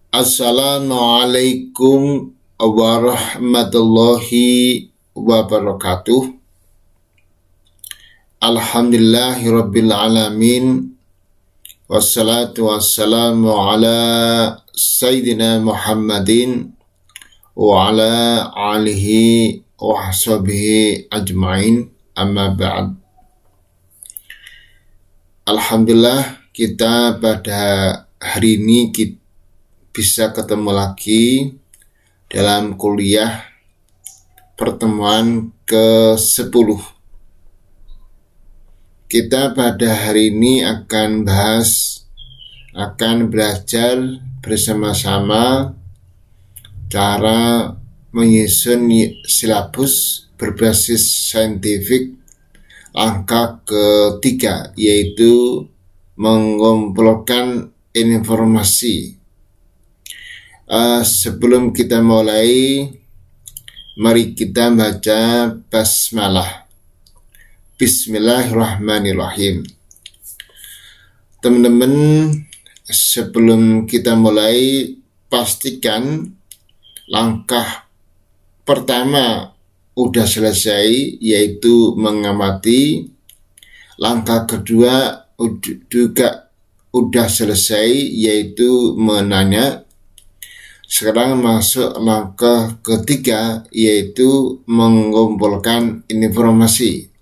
Assalamualaikum warahmatullahi wabarakatuh. Alhamdulillahirabbil alamin. Wassalatu wassalamu ala sayyidina Muhammadin wa ala alihi wa sahbihi ajmain. Amma ba'd. Alhamdulillah, kita pada hari ini bisa ketemu lagi dalam kuliah pertemuan ke-10. Kita pada hari ini akan belajar bersama-sama cara menyusun silabus berbasis saintifik langkah ketiga, yaitu mengumpulkan informasi. Sebelum kita mulai, mari kita baca basmalah. Bismillahirrahmanirrahim. Teman-teman, sebelum kita mulai, pastikan langkah pertama udah selesai, yaitu mengamati. Langkah kedua juga udah selesai, yaitu menanya. Sekarang masuk langkah ketiga, yaitu mengumpulkan informasi.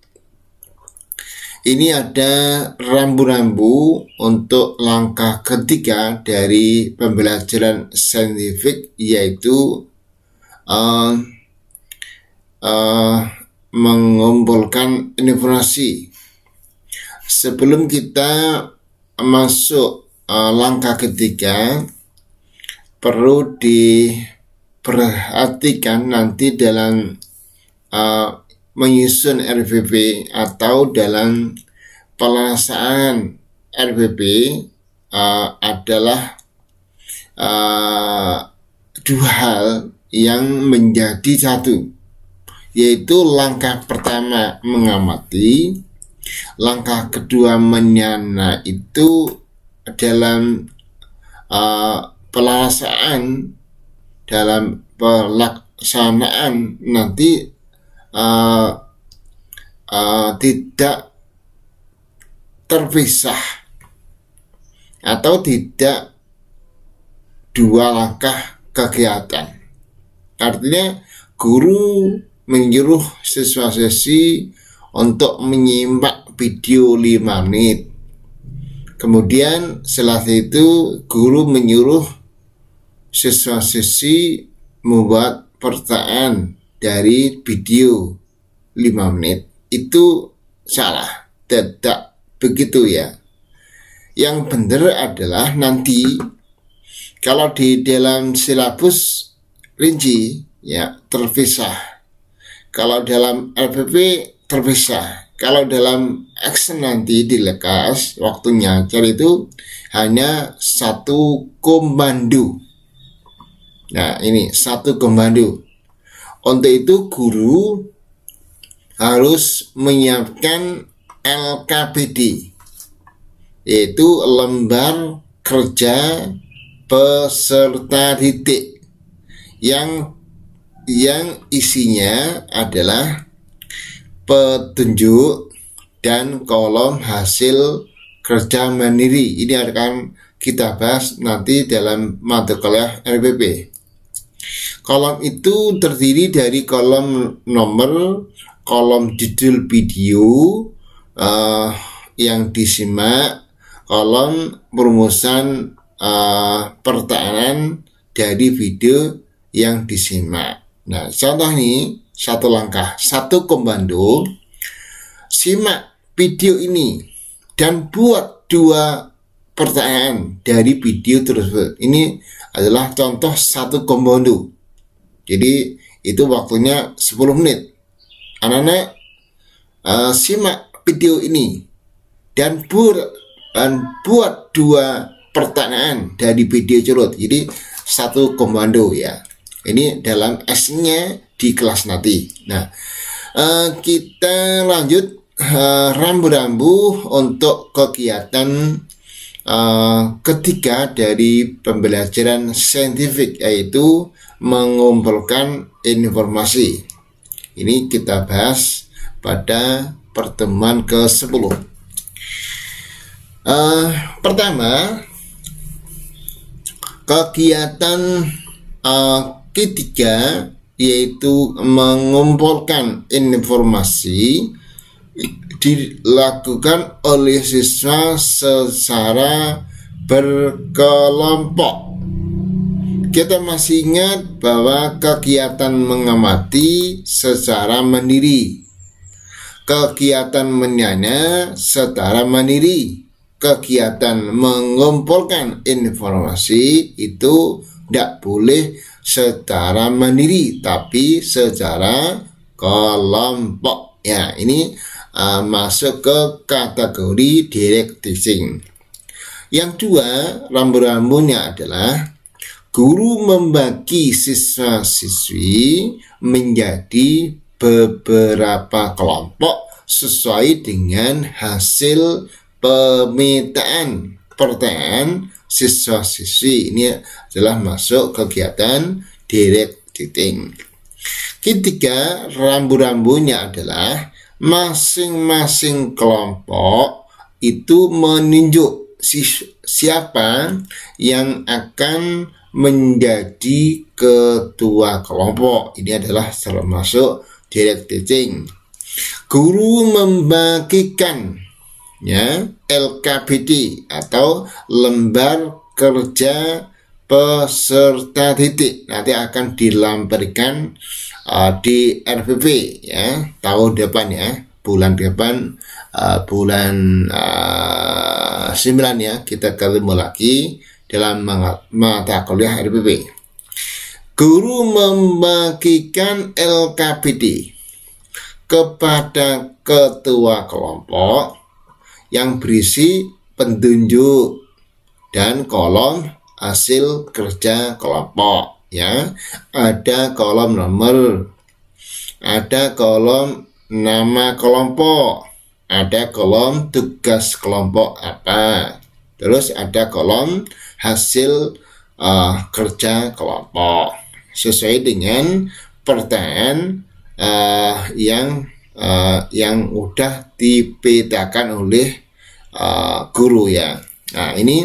Ini ada rambu-rambu untuk langkah ketiga dari pembelajaran saintifik, yaitu mengumpulkan informasi. Sebelum kita masuk langkah ketiga, perlu diperhatikan nanti dalam menyusun RPP atau dalam pelaksanaan RPP adalah dua hal yang menjadi satu, yaitu langkah pertama mengamati, langkah kedua menyana. Itu dalam pelaksanaan nanti tidak terpisah atau tidak dua langkah kegiatan. Artinya guru menyuruh siswa-siswi untuk menyimak video 5 menit. Kemudian setelah itu guru menyuruh siswa-siswi membuat pertanyaan dari video 5 menit. Itu salah, tidak begitu ya. Yang benar adalah nanti kalau di dalam silabus rinci ya terpisah. Kalau dalam LPP terpisah. Kalau dalam action nanti di lekas waktunya cari itu hanya satu komando. Nah, ini satu komando. Untuk itu guru harus menyiapkan LKPD, yaitu lembar kerja peserta didik, yang isinya adalah petunjuk dan kolom hasil kerja mandiri. Ini akan kita bahas nanti dalam mata kuliah RPP. Kolom itu terdiri dari kolom nomor, kolom judul video yang disimak, kolom perumusan pertanyaan dari video yang disimak. Nah, contoh nih, satu langkah, satu komando, simak video ini dan buat 2 pertanyaan dari video tersebut. Ini adalah contoh satu komando. Jadi itu waktunya 10 menit. Anak-anak simak video ini dan buat 2 pertanyaan dari video tersebut. Jadi satu komando ya. Ini dalam S-nya di kelas nanti. Nah, kita lanjut rambu-rambu untuk kegiatan ketiga dari pembelajaran saintifik, yaitu mengumpulkan informasi. Ini kita bahas pada pertemuan ke-10. Pertama, kegiatan ketiga yaitu mengumpulkan informasi dilakukan oleh siswa secara berkelompok. Kita masih ingat bahwa kegiatan mengamati secara mandiri, kegiatan menyanyi secara mandiri, kegiatan mengumpulkan informasi itu tidak boleh secara mandiri, tapi secara kelompok. Ya, ini masuk ke kategori direct teaching. Yang dua, rambu-rambunya adalah guru membagi siswa-siswi menjadi beberapa kelompok sesuai dengan hasil pemetaan pertanyaan siswa-siswi. Ini adalah masuk kegiatan direct teaching. Ketiga, rambu-rambunya adalah masing-masing kelompok itu menunjuk siapa yang akan menjadi ketua kelompok. Ini adalah termasuk direct teaching. Guru membagikan LKPD atau lembar kerja peserta didik, nanti akan dilamparkan di RPP tahun depan, bulan depan, bulan 9 kita ketemu lagi dalam mata kuliah RPP. Guru membagikan LKPD kepada ketua kelompok yang berisi petunjuk dan kolom hasil kerja kelompok. Ada kolom nomor, ada kolom nama kelompok, ada kolom tugas kelompok apa, terus ada kolom hasil kerja kelompok sesuai dengan pertanyaan yang udah dipetakan oleh guru ya. Nah, ini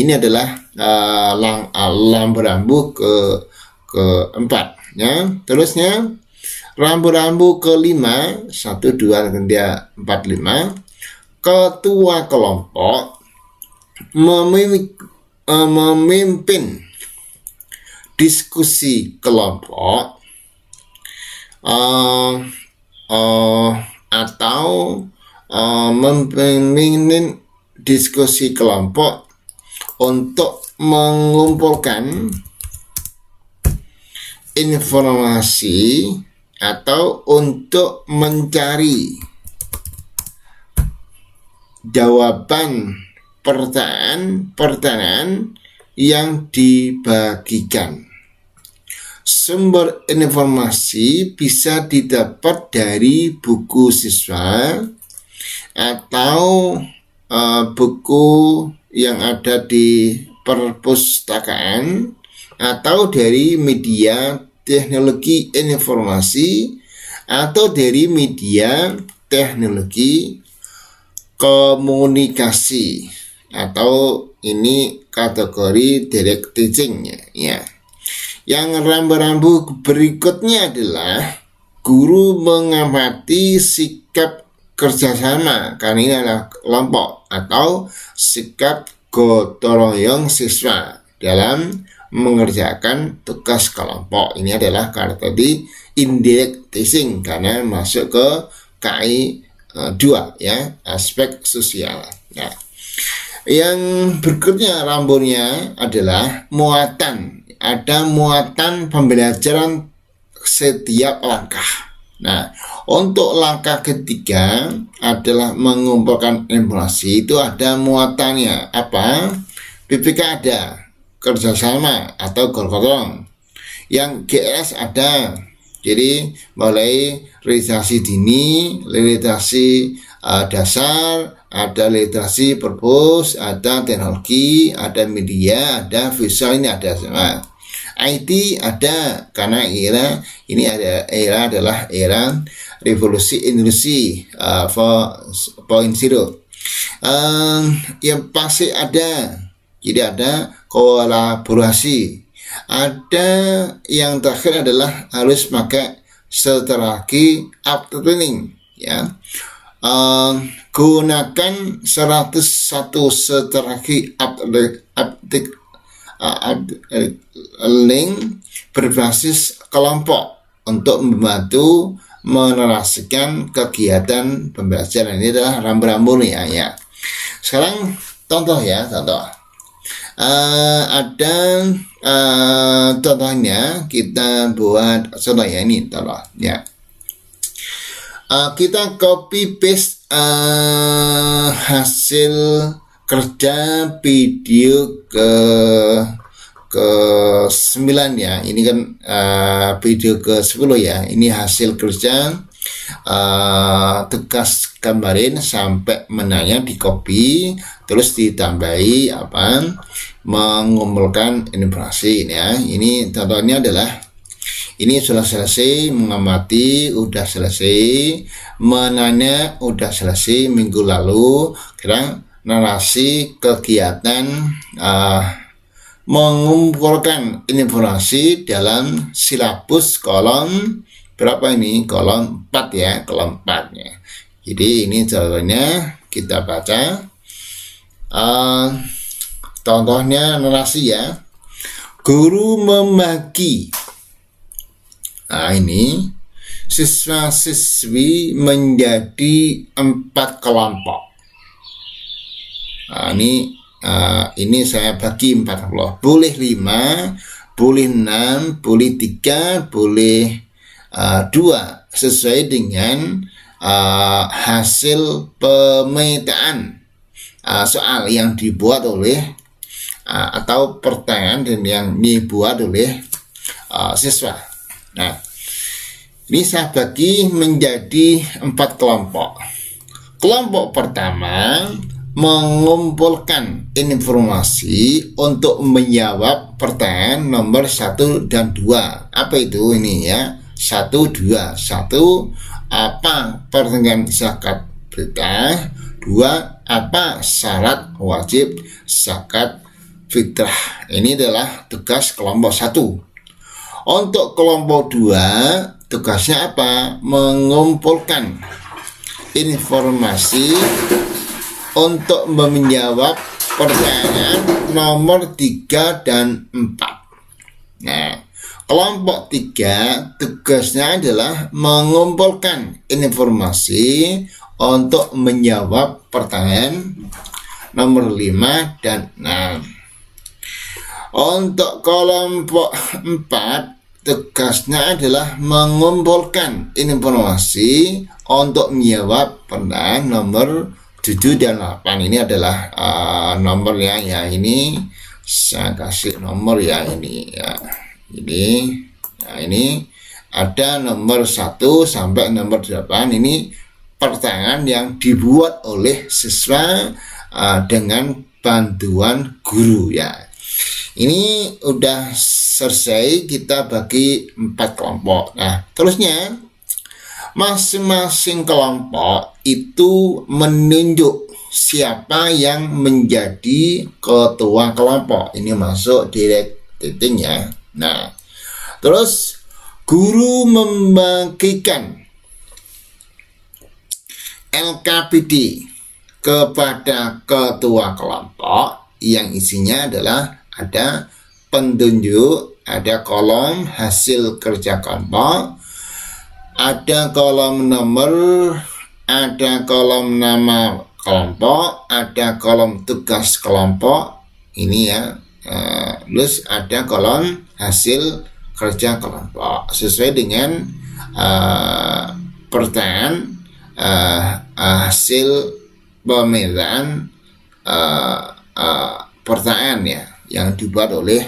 adalah rambu-rambu keempat Terusnya rambu-rambu kelima 1, 2, 3, 4, 5. Ketua kelompok memimpin diskusi kelompok atau memimpin diskusi kelompok untuk mengumpulkan informasi atau untuk mencari jawaban pertanyaan yang dibagikan. Sumber informasi bisa didapat dari buku siswa atau buku yang ada di perpustakaan atau dari media teknologi informasi atau dari media teknologi komunikasi, atau ini kategori direct teaching ya. Yang rambu-rambu berikutnya adalah guru mengamati sikap kerjasama, karena ini adalah kelompok, atau sikap gotong royong siswa dalam mengerjakan tugas kelompok. Ini adalah kategori indirect teaching karena masuk ke KI 2 ya, aspek sosial. Nah, yang berikutnya rambunya adalah muatan. Ada muatan pembelajaran setiap langkah. Nah, untuk langkah ketiga adalah mengumpulkan informasi, itu ada muatannya. Apa? PPK ada, kerjasama atau gotong. Yang GS ada, jadi mulai realisasi dini, realisasi dasar, ada literasi, purpose, ada teknologi, ada media, ada visual, ini ada semua. IT ada karena ini adalah era revolusi industri 4.0. Yang pasti ada, jadi ada kolaborasi. Ada yang terakhir adalah harus pakai strategi uplearning, ya. Gunakan 101 strategi uplearning berbasis kelompok untuk membantu menarasikan kegiatan pembelajaran. Ini adalah rambu-rambu nih ya. Sekarang contoh ya, ada contohnya, kita buat contoh ya, ini contoh ya. Kita copy paste hasil kerja video ke 9 ya. Ini kan video ke 10 ya. Ini hasil kerja, tugas gambarin sampai menanya di copy, terus ditambahi mengumpulkan informasi ya. Ini contohnya adalah ini sudah selesai, mengamati udah selesai, menanya udah selesai minggu lalu. Sekarang narasi kegiatan mengumpulkan informasi dalam silabus kolom berapa ini? Kolom 4 ya, kolom 4 ya. Jadi ini contohnya, kita baca. Contohnya narasi ya. Guru memaki. Nah, ini siswa-siswi menjadi 4 kelompok. Nah, ini saya bagi 40. Boleh 5, boleh 6, boleh 3, boleh 2 sesuai dengan hasil pemetaan soal yang dibuat oleh atau pertanyaan yang dibuat oleh siswa. Nah, ini saya bagi menjadi 4 kelompok. Kelompok pertama mengumpulkan informasi untuk menjawab pertanyaan nomor 1 dan 2. Apa itu ini ya? 1, 2. 1, apa pertanyaan zakat berita? 2, apa syarat wajib zakat fitrah? Ini adalah tugas kelompok 1. Untuk kelompok 2, tugasnya apa? Mengumpulkan informasi untuk menjawab pertanyaan nomor 3 dan 4. Nah, kelompok 3 tugasnya adalah mengumpulkan informasi untuk menjawab pertanyaan nomor 5 dan 6. Untuk kelompok 4 tugasnya adalah mengumpulkan informasi untuk menjawab pertanyaan nomor 7 dan 8. Ini adalah nomornya ya. Ini saya kasih nomor ya, ini ya. Ini ada nomor 1 sampai nomor 8. Ini pertanyaan yang dibuat oleh siswa dengan bantuan guru ya. Ini udah selesai, kita bagi 4 kelompok. Nah, terusnya masing-masing kelompok itu menunjuk siapa yang menjadi ketua kelompok. Ini masuk direct titik ya. Nah, terus guru membagikan LKPD kepada ketua kelompok yang isinya adalah ada penunjuk, ada kolom hasil kerja kelompok, ada kolom nomor, ada kolom nama kelompok, ada kolom tugas kelompok, ini ya. Terus ada kolom hasil kerja kelompok sesuai dengan pertanyaan hasil pemetaan pertanyaan ya yang dibuat oleh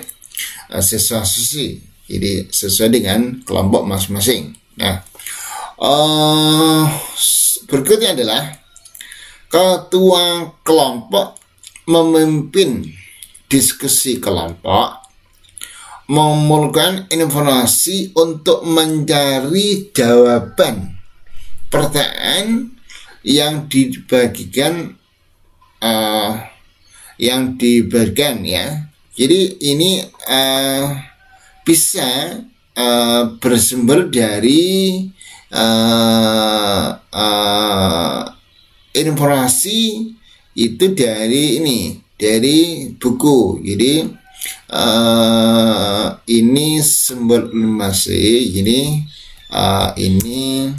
siswa-siswi. Jadi sesuai dengan kelompok masing-masing. Nah, berikutnya adalah ketua kelompok memimpin diskusi kelompok, mengumpulkan informasi untuk mencari jawaban pertanyaan yang dibagikan ya. Jadi ini bisa bersumber dari informasi itu dari buku. Jadi ini sumber informasi. Jadi ini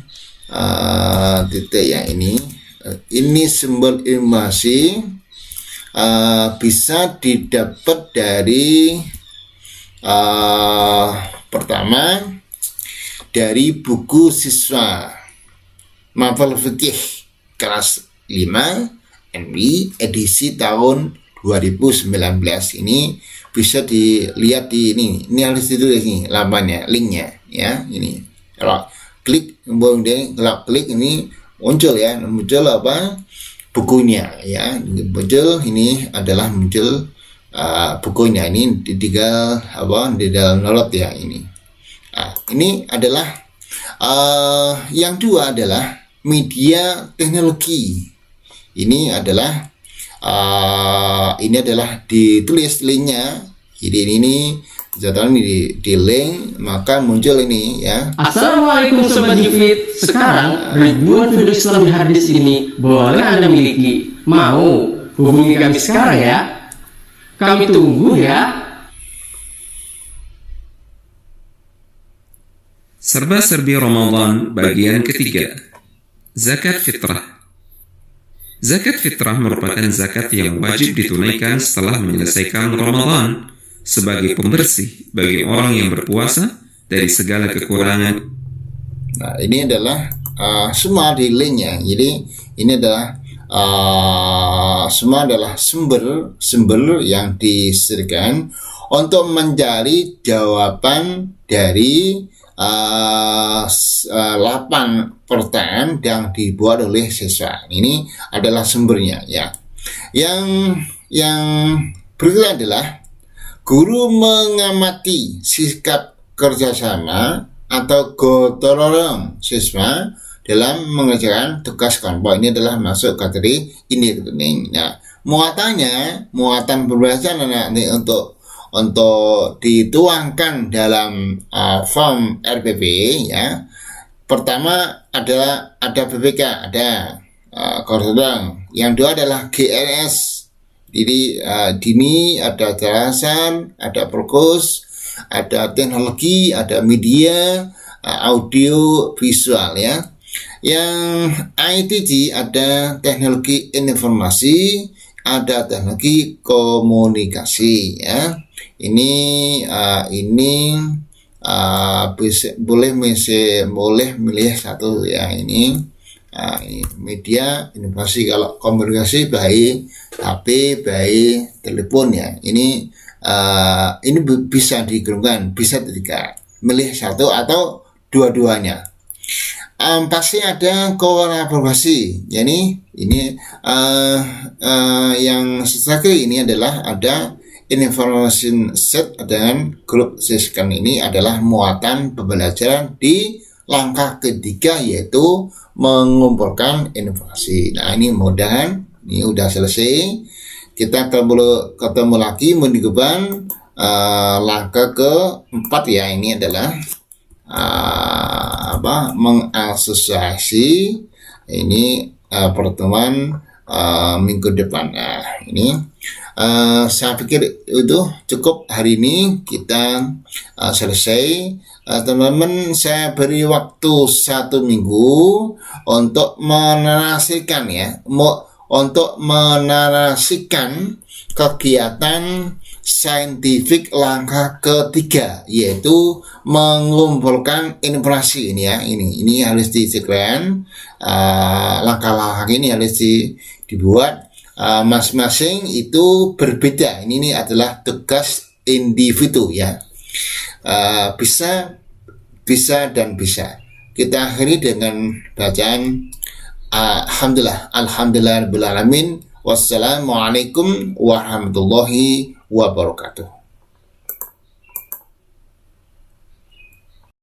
titik ya, ini sumber informasi bisa didapat dari pertama dari buku siswa Mafal Fikih kelas 5 MI edisi tahun 2019. Ini bisa dilihat di ini harus ditulis nih lamannya, linknya ya. Ini kalau klik ini muncul bukunya ya, muncul ini adalah bukunya, ini tinggal di dalam download ya ini. Ini adalah yang dua adalah media teknologi. Ini adalah ditulis linknya. Jadi ini catatan di link, maka muncul ini ya. Assalamualaikum Sobat Yufid. Sekarang ribuan video Islam di harddisk ini boleh Anda miliki. Mau hubungi kami sekarang ya. Kami tunggu ya. Serba-serbi Ramadan bagian ketiga. Zakat fitrah. Zakat fitrah merupakan zakat yang wajib ditunaikan setelah menyelesaikan Ramadan sebagai pembersih bagi orang yang berpuasa dari segala kekurangan. Nah, ini adalah semua di linknya. Jadi ini adalah semua adalah sumber yang disediakan untuk mencari jawaban dari 8 pertanyaan yang dibuat oleh siswa. Ini adalah sumbernya ya. Yang berikutnya adalah guru mengamati sikap kerjasama atau gotong royong siswa dalam mengerjakan tugas kelompok. Ini adalah masuk kategori ini. Nah, muatan pembelajaran nanti untuk dituangkan dalam form RPP ya. Pertama adalah ada BPK, ada gotong. Yang dua adalah GRS. Jadi dini, ada jelasan, ada fokus, ada teknologi, ada media, audio, visual ya. Yang ITG ada teknologi informasi, ada teknologi komunikasi ya. Ini boleh milih satu ya. Ini media informasi. Kalau komunikasi baik HP, baik telepon ya. Ini bisa digabungkan, bisa tiga, milih satu atau dua-duanya. Pasti ada kolaborasi. Jadi ini yang setelahnya ini adalah ada information set dengan grup session. Ini adalah muatan pembelajaran di langkah ketiga, yaitu mengumpulkan informasi. Nah, ini mudah-mudahan ini udah selesai. Kita ketemu lagi mingguan langkah keempat ya. Ini adalah mengasosiasi. Ini pertemuan minggu depan. Nah, ini saya pikir itu cukup hari ini kita selesai. Teman-teman, saya beri waktu 1 minggu untuk menarasikan ya, untuk menarasikan kegiatan saintifik langkah ketiga, yaitu mengumpulkan informasi ini ya. Ini harus disegerakan. Langkah-langkah ini harus dibuat. Masing-masing itu berbeda. Ini adalah tugas individu ya. Bisa. Kita akhiri dengan bacaan Alhamdulillah rabbil alamin. Wassalamualaikum warahmatullahi wabarakatuh.